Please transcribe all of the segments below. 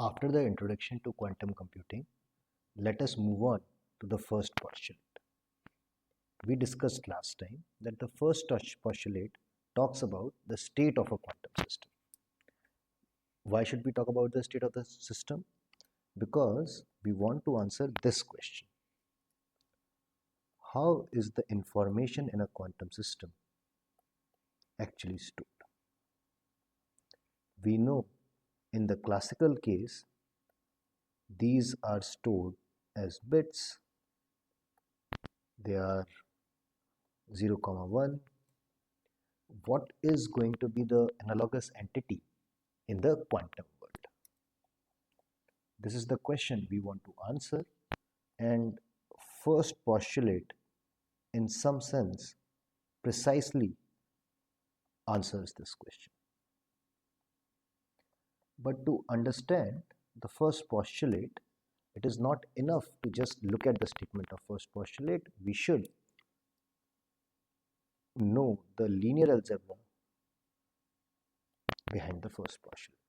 After the introduction to quantum computing, let us move on to the first postulate. We discussed last time that the first postulate talks about the state of a quantum system. Why should we talk about the state of the system? Because we want to answer this question. How is the information in a quantum system actually stored? We know in the classical case, these are stored as bits. They are 0, 1. What is going to be the analogous entity in the quantum world? This is the question we want to answer, and first postulate in some sense precisely answers this question. But to understand the first postulate, it is not enough to just look at the statement of first postulate. We should know the linear algebra behind the first postulate.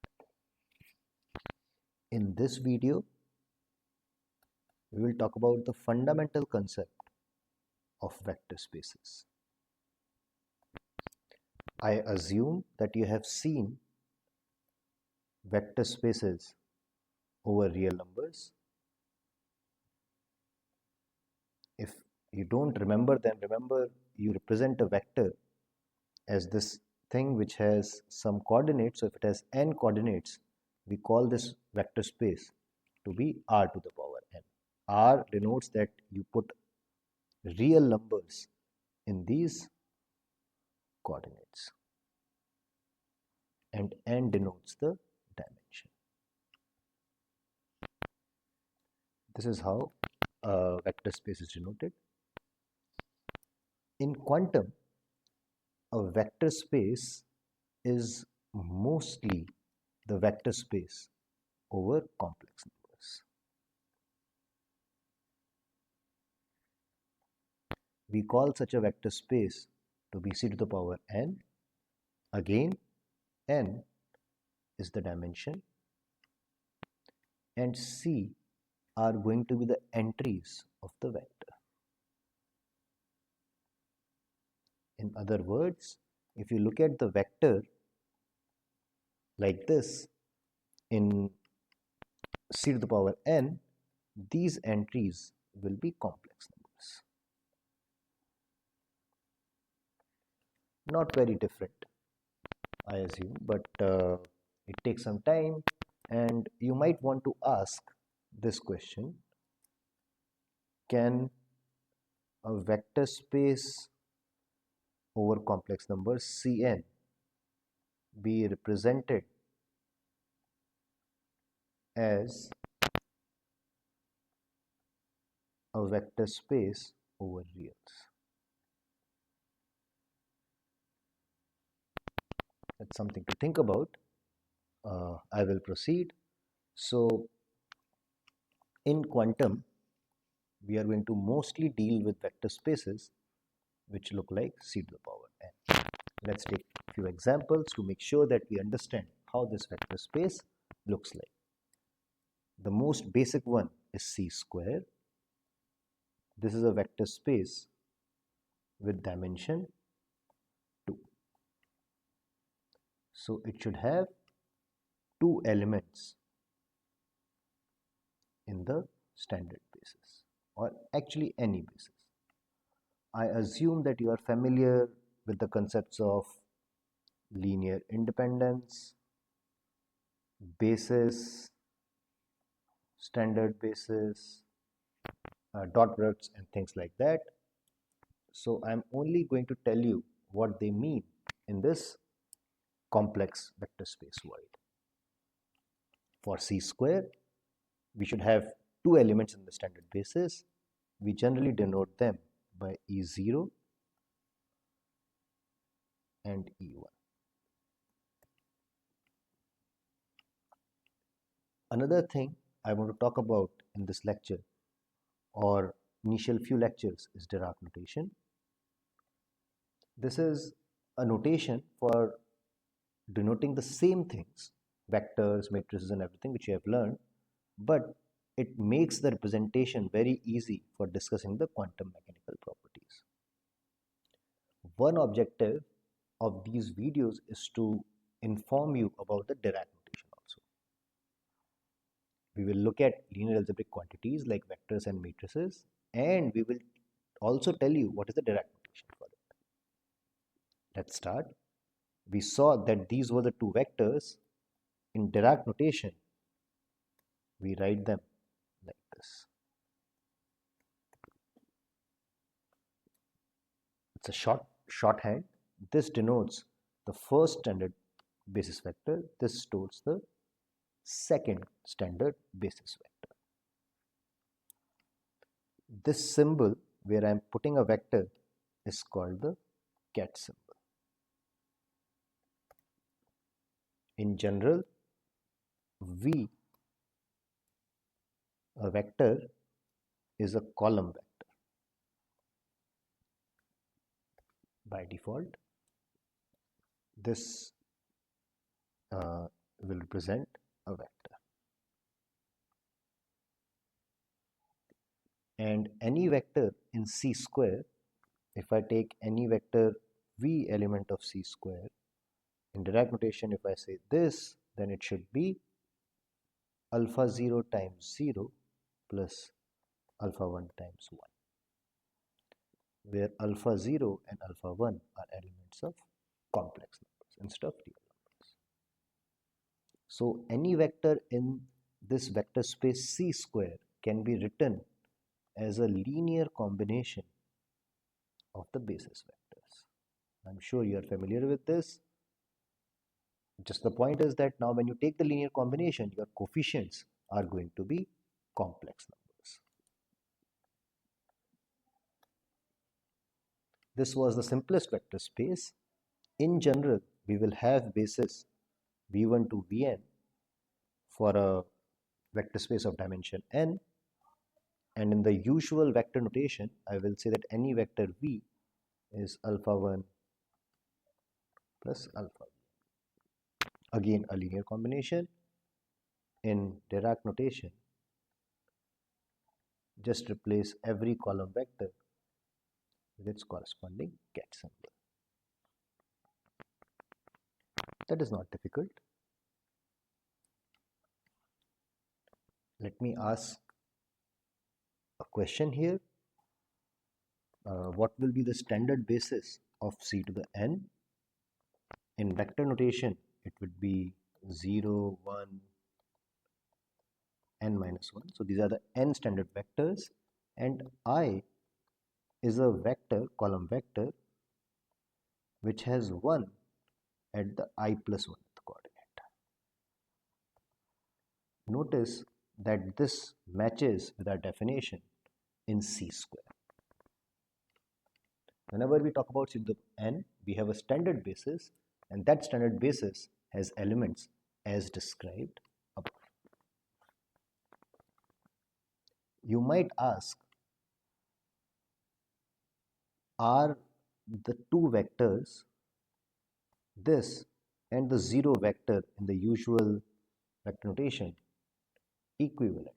In this video, we will talk about the fundamental concept of vector spaces. I assume that you have seen vector spaces over real numbers. If you don't remember them, remember you represent a vector as this thing which has some coordinates. So if it has n coordinates, we call this vector space to be r to the power n. R denotes that you put real numbers in these coordinates, and n denotes the dimension. This is how a vector space is denoted. In quantum, a vector space is mostly the vector space over complex numbers. We call such a vector space to be c to the power n. Again, n is the dimension, and c are going to be the entries of the vector. In other words, if you look at the vector like this in c to the power n, these entries will be complex numbers. Not very different, I assume, but it takes some time, and you might want to ask this question: can a vector space over complex numbers Cn be represented as a vector space over reals? That's something to think about. I will proceed. So in quantum, we are going to mostly deal with vector spaces which look like c to the power n. Let's take a few examples to make sure that we understand how this vector space looks like. The most basic one is c square. This is a vector space with dimension 2. So it should have 2 elements in the standard basis, or actually any basis. I assume that you are familiar with the concepts of linear independence, basis, standard basis, dot products, and things like that. So I'm only going to tell you what they mean in this complex vector space world. For c square, we should have 2 elements in the standard basis. We generally denote them by E0 and E1. Another thing I want to talk about in this lecture, or initial few lectures, is Dirac notation. This is a notation for denoting the same things vectors, matrices and everything which you have learned, but it makes the representation very easy for discussing the quantum mechanical properties. One objective of these videos is to inform you about the Dirac notation also. We will look at linear algebraic quantities like vectors and matrices, and we will also tell you what is the Dirac notation for it. Let's start. We saw that these were the two vectors. In Dirac notation, we write them like this. It's a shorthand. This denotes the first standard basis vector. This denotes the second standard basis vector. This symbol where I am putting a vector is called the cat symbol. In general, V, a vector, is a column vector. By default, this will represent a vector. And any vector in C square, if I take any vector V element of C square, in Dirac notation, if I say this, then it should be alpha 0 times 0 plus alpha 1 times 1, where alpha 0 and alpha 1 are elements of complex numbers instead of real numbers. So any vector in this vector space C square can be written as a linear combination of the basis vectors. I'm sure you are familiar with this. Just the point is that now when you take the linear combination, your coefficients are going to be complex numbers. This was the simplest vector space. In general, we will have basis v1 to vn for a vector space of dimension n, and in the usual vector notation, I will say that any vector v is alpha 1 plus alpha. Again, a linear combination. In Dirac notation, just replace every column vector with its corresponding cat symbol. That is not difficult. Let me ask a question here. What will be the standard basis of C to the n? In vector notation, it would be 0, 1, n minus 1. So these are the n standard vectors, and I is a vector, column vector, which has 1 at the I plus 1th coordinate. Notice that this matches with our definition in C square. Whenever we talk about C to the n, we have a standard basis, and that standard basis has elements as described above. You might ask, are the two vectors, this and the 0 vector in the usual vector notation, equivalent?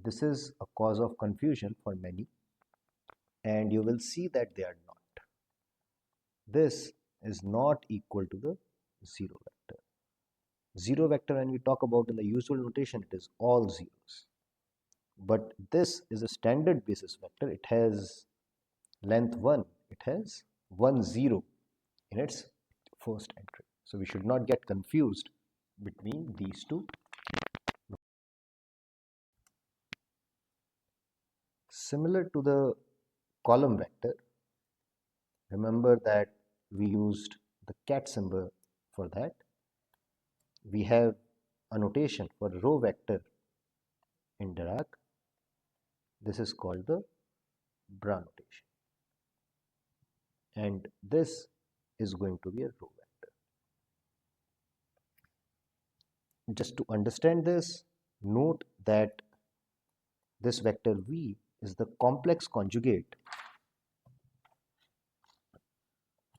This is a cause of confusion for many, and you will see that they are not. This is not equal to the 0 vector. 0 vector, when we talk about in the usual notation, it is all zeros. But this is a standard basis vector. It has length 1. It has 1 0 in its first entry. So we should not get confused between these two. Similar to the column vector, remember that we used the cat symbol for that. We have a notation for row vector in Dirac. This is called the bra notation, and this is going to be a row vector. Just to understand this, note that this vector v is the complex conjugate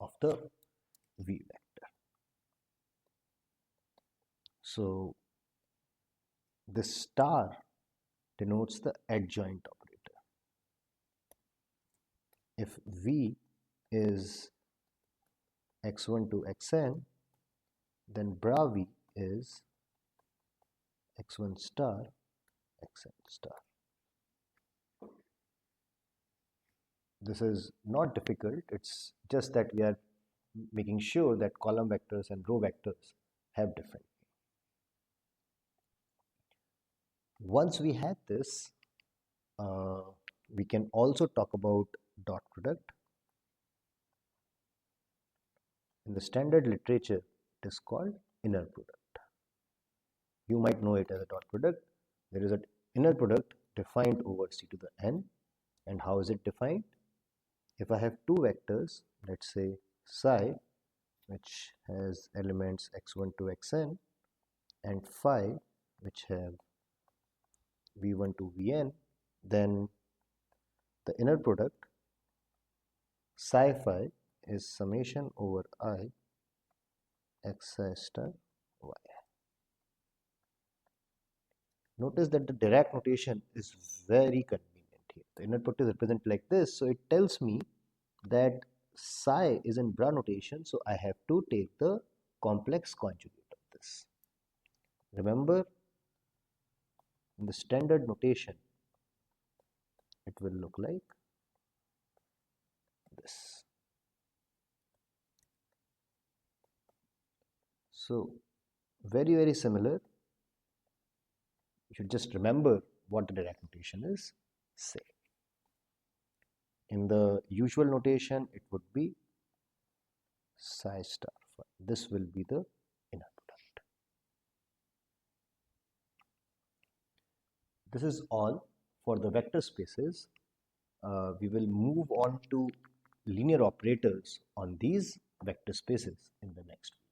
of the v vector. So this star denotes the adjoint operator. If V is x1 to xn, then bra V is x1 star xn star. This is not difficult, it's just that we are making sure that column vectors and row vectors have different. Once we have this, we can also talk about dot product. In the standard literature, it is called inner product. You might know it as a dot product. There is an inner product defined over C to the n. And how is it defined? If I have two vectors, let's say psi, which has elements x1 to xn, and phi, which have v1 to vn, then the inner product psi phi is summation over I xi star y. Notice that the Dirac notation is very convenient here. The inner product is represented like this, so it tells me that psi is in bra notation, so I have to take the complex conjugate of this. Remember, in the standard notation, it will look like this. So, very similar. You should just remember what the Dirac notation is, say. In the usual notation, it would be psi star phi. This will be the inner product. This is all for the vector spaces. We will move on to linear operators on these vector spaces in the next video.